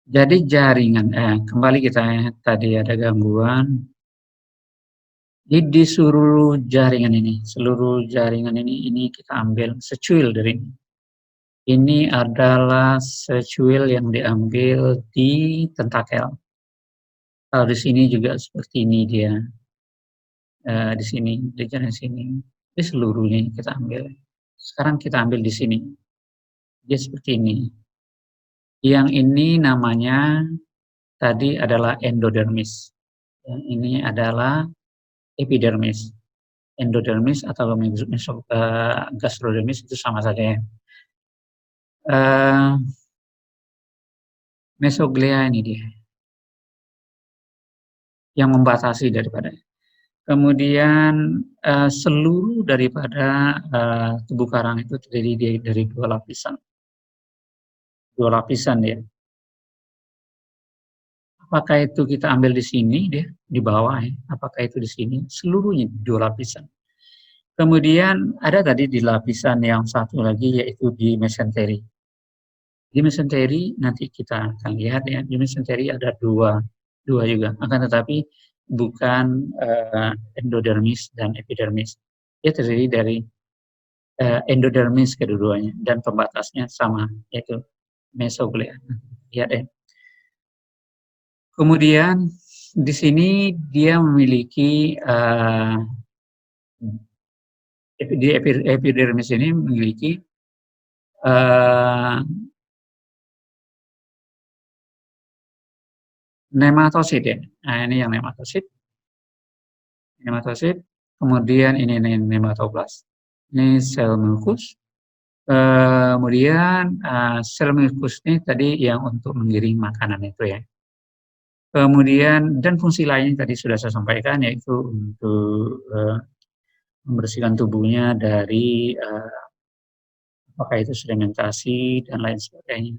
Jadi jaringan kembali kita tadi ada gangguan, di seluruh jaringan ini kita ambil secuil dari ini. Ini adalah secuil yang diambil di tentakel. Kalau di sini juga seperti ini dia, di sini, di jaringan sini. Ini seluruhnya kita ambil. Sekarang kita ambil di sini. Dia seperti ini. Yang ini namanya tadi adalah endodermis. Yang ini adalah epidermis. Endodermis atau gastrodermis itu sama saja ya. Mesoglea ini dia yang membatasi daripada. Kemudian seluruh daripada tubuh karang itu terdiri dari dua lapisan ya. Apakah itu kita ambil di sini dia di bawah ya? Apakah itu di sini? Seluruhnya dua lapisan. Kemudian ada tadi di lapisan yang satu lagi yaitu di mesenteri. Di mesenteri nanti kita akan lihat ya, di mesenteri ada dua juga, akan tetapi bukan endodermis dan epidermis. Dia terdiri dari endodermis kedua-duanya dan pembatasnya sama, yaitu mesoglea. Lihat ya. Kemudian di sini dia memiliki di epidermis ini memiliki nematosit ya. Nah, ini yang nematosit. Kemudian ini nematoblas. Ini sel mukus. Kemudian sel mukus ini tadi yang untuk mengiring makanan itu ya. Kemudian dan fungsi lainnya tadi sudah saya sampaikan yaitu untuk membersihkan tubuhnya dari apakah itu sedimentasi dan lain sebagainya.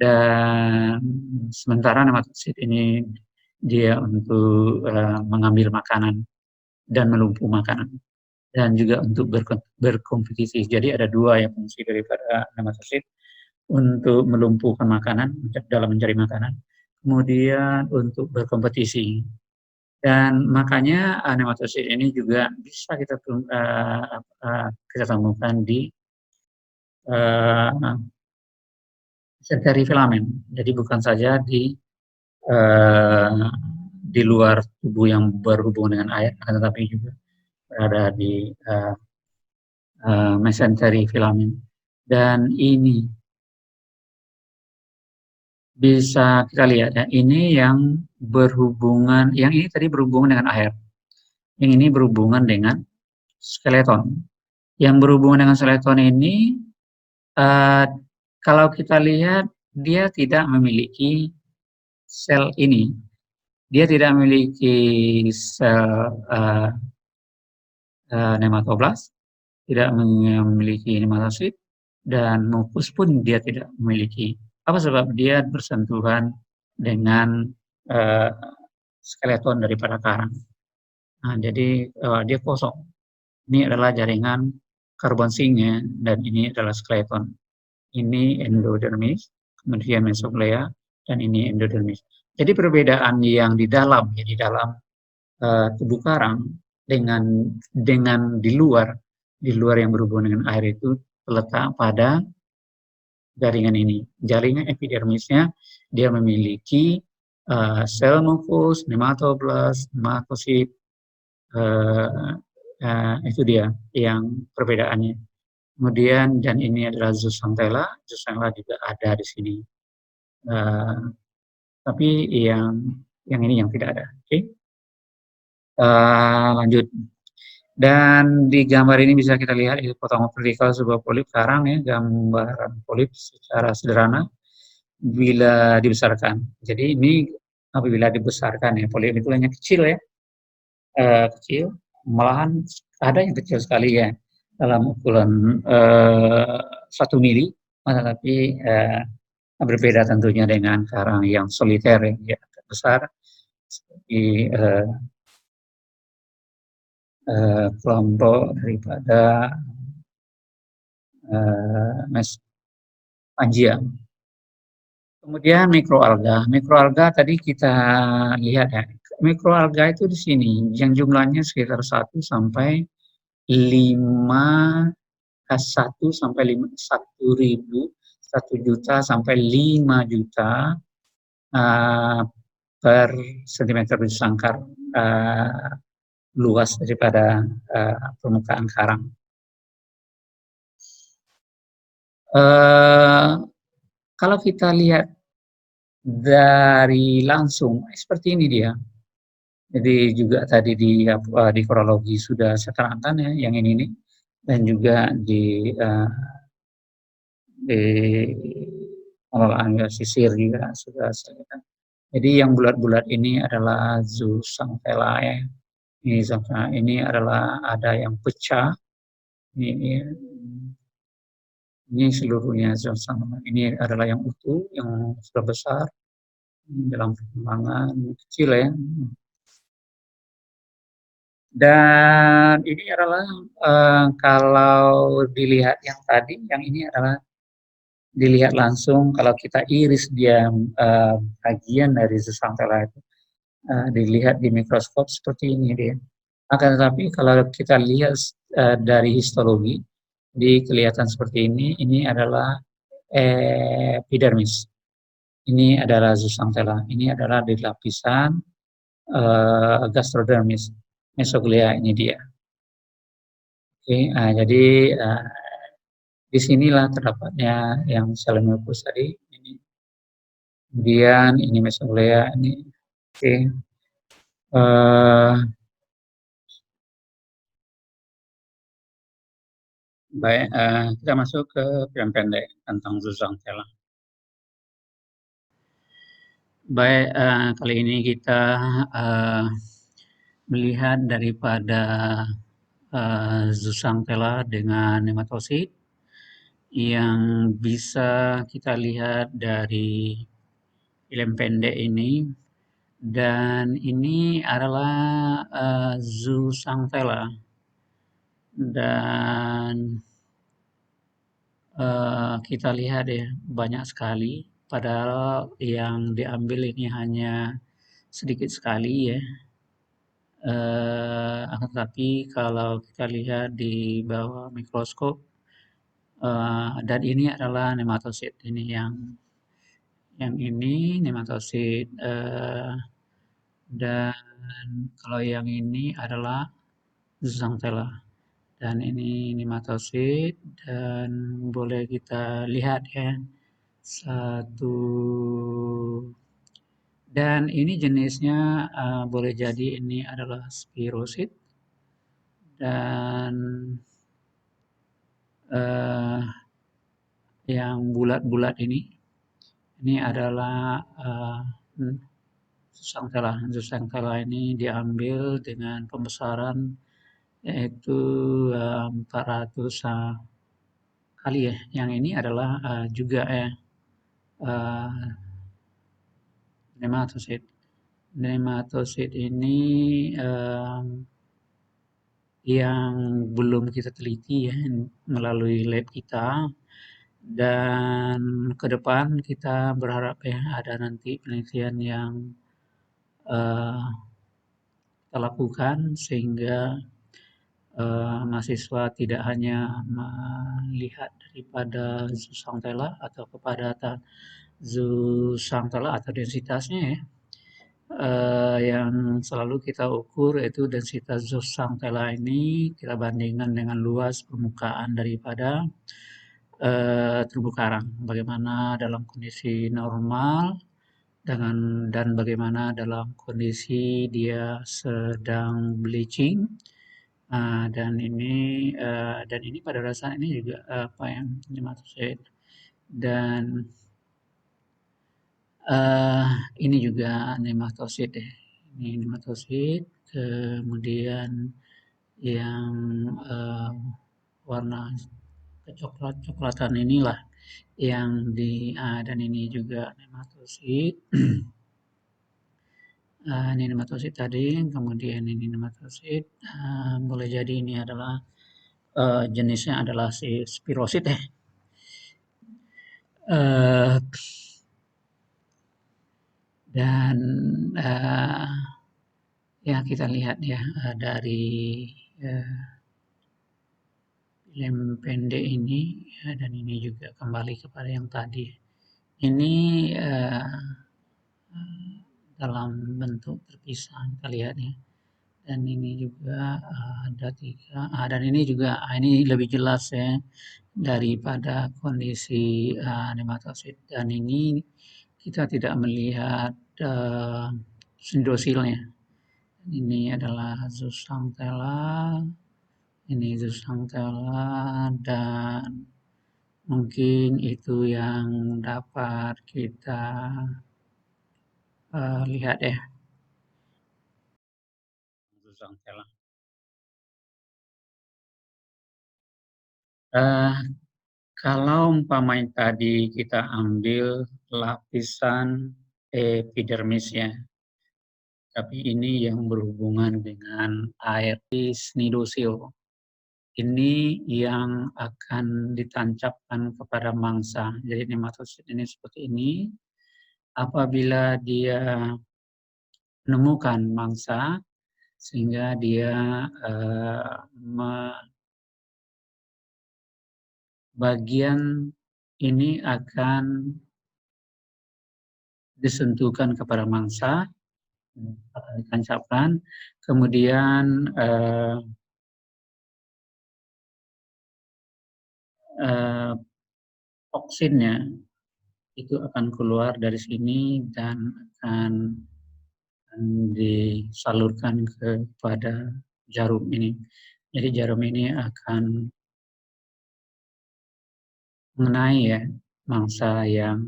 Dan sementara nematosit ini dia untuk mengambil makanan dan melumpuh makanan dan juga untuk berkompetisi. Jadi ada dua ya fungsi daripada nematosit, untuk melumpuhkan makanan dalam mencari makanan, kemudian untuk berkompetisi. Dan makanya nematosit ini juga bisa kita temukan di senteri filamen. Jadi bukan saja di luar tubuh yang berhubungan dengan air, tetapi juga berada di mesenteri filamen. Dan ini bisa kita lihat ya, ini yang berhubungan, yang ini tadi berhubungan dengan air, yang ini berhubungan dengan skeleton. Yang berhubungan dengan skeleton ini, kalau kita lihat dia tidak memiliki sel ini, dia tidak memiliki sel nematoblas, tidak memiliki nematosit, dan mukus pun dia tidak memiliki. Apa sebab? Dia bersentuhan dengan skeleton daripada karang. Nah, jadi dia kosong. Ini adalah jaringan karbon zinc-nya dan ini adalah skeleton. Ini endodermis, kemudian mesoglea, dan ini endodermis. Jadi perbedaan yang di dalam tubuh karang dengan di luar yang berhubungan dengan air itu terletak pada jaringan ini. Jaringan epidermisnya dia memiliki sel mukus, nematoblas, nematosit, itu dia yang perbedaannya. Kemudian dan ini adalah zooxanthella juga ada di sini. Tapi yang ini yang tidak ada. Oke. Lanjut. Dan di gambar ini bisa kita lihat itu potongan vertikal sebuah polip karang ya, gambaran polip secara sederhana bila dibesarkan. Jadi ini apabila dibesarkan ya, polip itu hanya kecil ya, kecil, malahan ada yang kecil sekali ya, dalam ukuran 1 mili, tapi berbeda tentunya dengan karang yang soliter yang dia agak besar, seperti kelompok daripada Pangea. Kemudian mikroalga. Mikroalga tadi kita lihat ya. Mikroalga itu di sini yang jumlahnya sekitar 5 1 juta sampai 5 juta uh, per sentimeter sangkar luas daripada permukaan karang. Kalau kita lihat dari langsung seperti ini dia. Jadi juga tadi di korologi sudah saya terangkan ya yang ini nih, dan juga di pengelolaan sisir juga sudah saya lihat. Jadi yang bulat-bulat ini adalah zooxanthellae ya. Ini adalah ada yang pecah. Ini, ini seluruhnya zooxanthellae. Ini adalah yang utuh, yang sudah besar dalam perkembangan kecil ya. Dan ini adalah kalau dilihat yang tadi, yang ini adalah dilihat langsung kalau kita iris dia bagian dari zooxanthellae itu dilihat di mikroskop seperti ini dia. Akan tetapi kalau kita lihat dari histologi, di kelihatan seperti ini adalah epidermis. Ini adalah zooxanthella. Ini adalah di lapisan gastrodermis. Mesoglea ini dia. Oke, jadi disinilah terdapatnya yang Selenomus tadi. Ini. Kemudian ini mesoglea ini. Oke. Baik, kita masuk ke film pendek tentang zooxanthella. Baik, kali ini kita melihat daripada zooxanthella dengan nematosid yang bisa kita lihat dari film pendek ini, dan ini adalah zooxanthella dan kita lihat ya banyak sekali, padahal yang diambil ini hanya sedikit sekali ya. Akan tetapi kalau kita lihat di bawah mikroskop, dan ini adalah nematosid. Ini yang ini nematosid, dan kalau yang ini adalah zooxanthella. Dan ini nematosid, dan boleh kita lihat ya satu, dan ini jenisnya boleh jadi ini adalah spirosid, dan yang bulat-bulat ini adalah zooxanthella. Zooxanthella ini diambil dengan pembesaran yaitu 400 kali ya. Yang ini adalah juga nematosid. Nematosid ini yang belum kita teliti ya melalui lab kita, dan ke depan kita berharap ya ada nanti penelitian yang kita lakukan sehingga mahasiswa tidak hanya melihat daripada zooxanthella atau kepadatan zooxanthella atau densitasnya ya, yang selalu kita ukur yaitu densitas zooxanthella ini kita bandingkan dengan luas permukaan daripada terumbu karang. Bagaimana dalam kondisi normal dan bagaimana dalam kondisi dia sedang bleaching. Dan ini pada dasarnya ini juga nematosid, dan ini juga nematosid ya. Ini nematosid, kemudian yang warna kecoklat-coklatan inilah yang dan ini juga nematosid. Ini nematosid tadi, kemudian ini nematosid. Boleh jadi ini adalah jenisnya adalah si spirosid ya. Dan ya kita lihat ya dari film pendek ini ya, dan ini juga kembali kepada yang tadi. Ini dalam bentuk terpisah kita lihat ya. Dan ini juga ada tiga. Dan ini juga ini lebih jelas ya daripada kondisi nematosid. Dan ini kita tidak melihat sindrosilnya. Ini adalah zooxanthella, ini zooxanthella, dan mungkin itu yang dapat kita lihat ya. Zooxanthella. Kalau umpamanya tadi kita ambil lapisan epidermis ya, tapi ini yang berhubungan dengan air cnidosil. Ini yang akan ditancapkan kepada mangsa. Jadi nematosid ini seperti ini. Apabila dia menemukan mangsa, sehingga dia bagian ini akan disentuhkan kepada mangsa, akan ditancapkan, kemudian toksinnya itu akan keluar dari sini dan akan disalurkan kepada jarum ini. Jadi jarum ini akan mengenai ya mangsa yang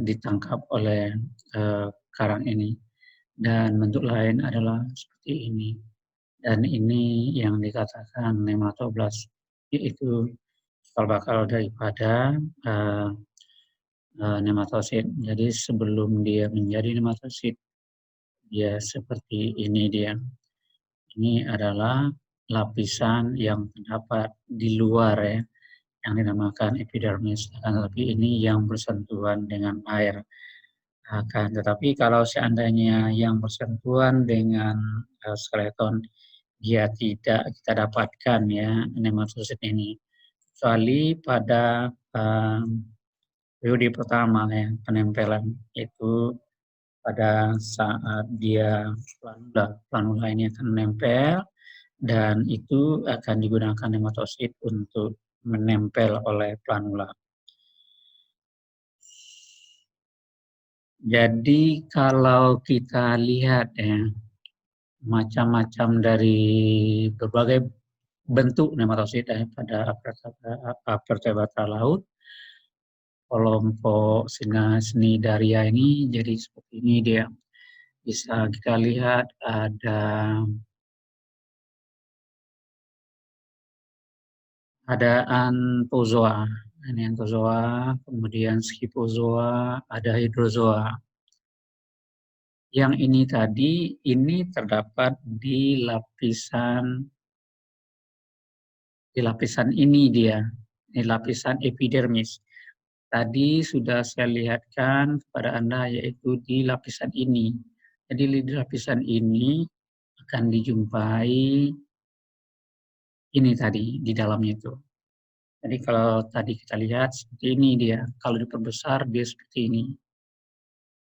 ditangkap oleh karang ini. Dan bentuk lain adalah seperti ini. Dan ini yang dikatakan nematoblast, yaitu cikal bakal daripada nematosid. Jadi sebelum dia menjadi nematosid, dia seperti ini dia. Ini adalah lapisan yang terdapat di luar ya, yang dinamakan epidermis. Tetapi ini yang bersentuhan dengan air. Tetapi kalau seandainya yang bersentuhan dengan skeleton, dia tidak kita dapatkan ya nematosid ini. Kecuali pada periode pertama ya penempelan, itu pada saat dia planula ini akan menempel, dan itu akan digunakan nematosid untuk menempel oleh planula. Jadi kalau kita lihat ya macam-macam dari berbagai bentuk nematosid ya, pada vertebrata laut, kelompok Cnidaria ini jadi seperti ini dia. Bisa kita lihat ada anthozoa, ini anthozoa, kemudian scyphozoa, ada hydrozoa. Yang ini tadi ini terdapat di lapisan ini dia, di lapisan epidermis. Tadi sudah saya lihatkan kepada Anda yaitu di lapisan ini. Jadi di lapisan ini akan dijumpai ini tadi di dalamnya itu. Jadi kalau tadi kita lihat seperti ini dia, kalau diperbesar dia seperti ini.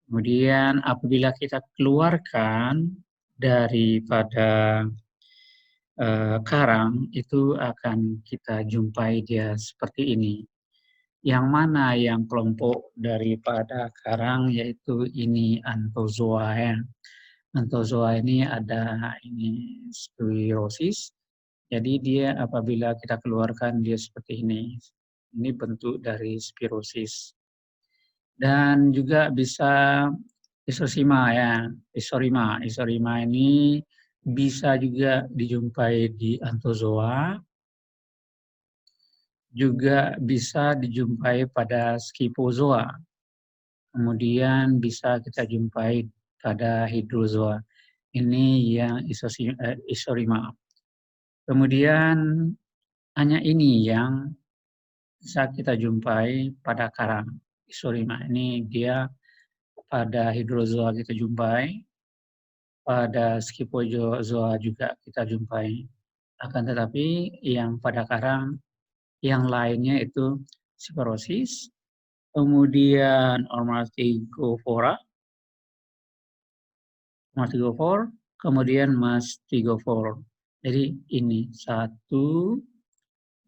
Kemudian apabila kita keluarkan daripada karang, itu akan kita jumpai dia seperti ini. Yang mana yang kelompok daripada karang, yaitu ini anthozoa ya. Anthozoa ini ada ini spirosis. Jadi dia apabila kita keluarkan dia seperti ini. Ini bentuk dari spirosis. Dan juga bisa isorima ya. Isorima ini bisa juga dijumpai di anthozoa, juga bisa dijumpai pada scyphozoa. Kemudian bisa kita jumpai pada hydrozoa. Ini yang isorima. Kemudian hanya ini yang bisa kita jumpai pada karang. Isorima ini dia pada hidrozoa kita jumpai, pada skipozoa juga kita jumpai. Akan tetapi yang pada karang yang lainnya itu Sporosis, kemudian Ormastigophora, kemudian Mastigophore. Jadi ini 1,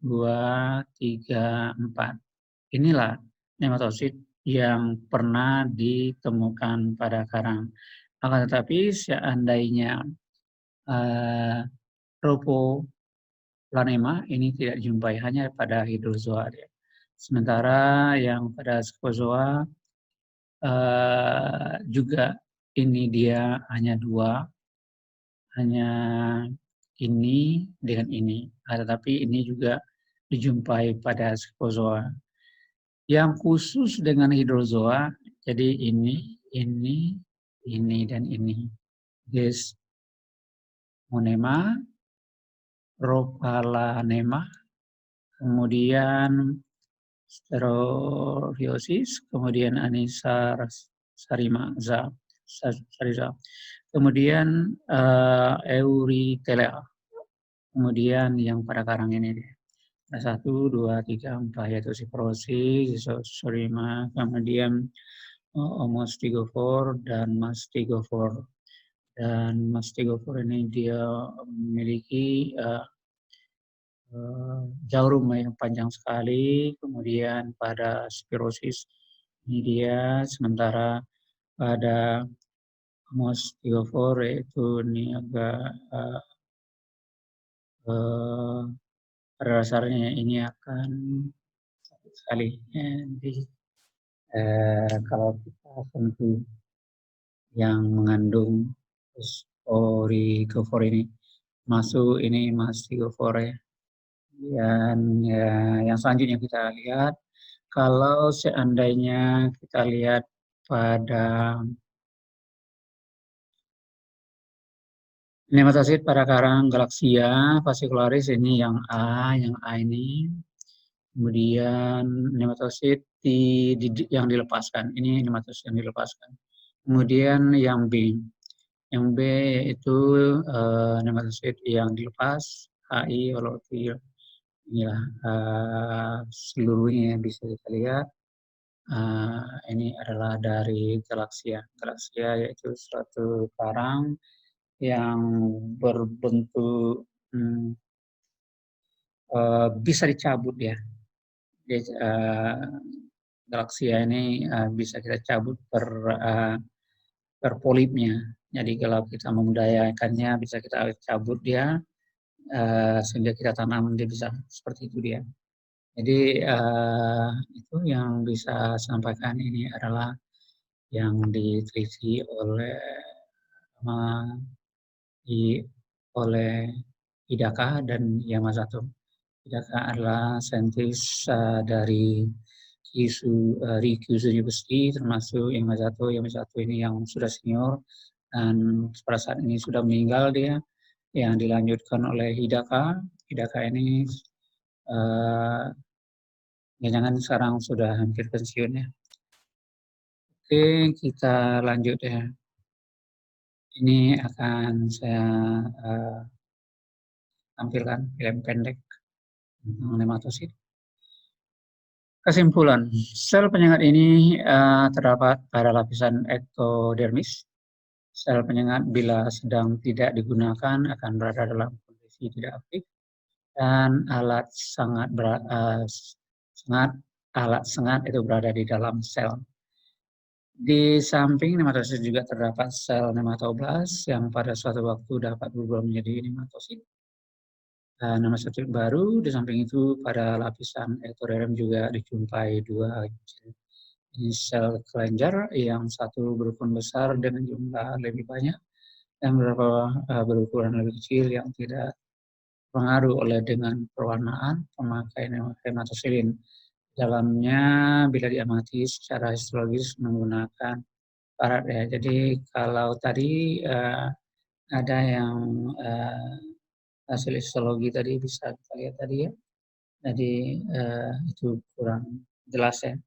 2, 3, 4. Inilah nematosid yang pernah ditemukan pada karang. Akan tetapi seandainya Tropoplanema ini tidak dijumpai, hanya pada hidrozoa. Sementara yang pada Scozoa juga ini dia hanya 2, hanya ini dengan ini. Tetapi ini juga dijumpai pada Scozoa. Yang khusus dengan hidrozoa, jadi ini, dan ini. Desmonema, Rhopalanema, kemudian Sterophysis, kemudian Anisariza, kemudian Eurytelea, kemudian yang pada karang ini. 1, 2, 3, 4 yaitu Sporosis, Sorima, kemudian Omostigophore dan Mastigophore. Dan Mastigophore ini dia memiliki jaurum yang panjang sekali, kemudian pada Sporosis ini dia, sementara pada Mastigophore itu ini agak pada dasarnya ini akan sakit sekali. Jadi kalau kita sentuh yang mengandung Sporogophore ini masuk ini Mastigophore. Dan yang selanjutnya kita lihat, kalau seandainya kita lihat pada nematosid pada karang Galaksia fascicularis ini yang A ini, kemudian nematosid yang dilepaskan, ini nematosid yang dilepaskan. Kemudian yang B itu nematosid yang dilepas, HI, holotil. Inilah seluruhnya bisa kita lihat. Ini adalah dari Galaksia. Galaksia yaitu suatu karang yang berbentuk bisa dicabut ya. Galaksia ini bisa kita cabut per polipnya. Jadi kalau kita memudayakannya bisa kita cabut dia sehingga kita tanam dia bisa seperti itu dia. Jadi itu yang bisa saya sampaikan, ini adalah yang diteliti oleh Hidaka dan Yamazato. Hidaka adalah saintis dari Kyushu University, termasuk Yamazato ini yang sudah senior dan pada saat ini sudah meninggal dia, yang dilanjutkan oleh Hidaka. Hidaka ini jangan sekarang sudah hampir pensiun ya. Oke, kita lanjut ya. Ini akan saya tampilkan film pendek tentang nematosid. Kesimpulan, sel penyengat ini terdapat pada lapisan ektodermis. Sel penyengat bila sedang tidak digunakan akan berada dalam kondisi tidak aktif, dan alat sengat itu berada di dalam sel. Di samping nematosid juga terdapat sel nematoblas yang pada suatu waktu dapat berubah menjadi nematosid. Nematosid baru, di samping itu pada lapisan ektoderm juga dijumpai 2 jenis sel kelenjar, yang satu berukuran besar dengan jumlah lebih banyak, dan beberapa berukuran lebih kecil yang tidak terpengaruh oleh dengan perwarnaan pemakai hematosilin. Dalamnya bila diamati secara histologis menggunakan parat ya. Jadi kalau tadi ada yang hasil histologi tadi bisa kita lihat tadi ya. Jadi itu kurang jelas ya.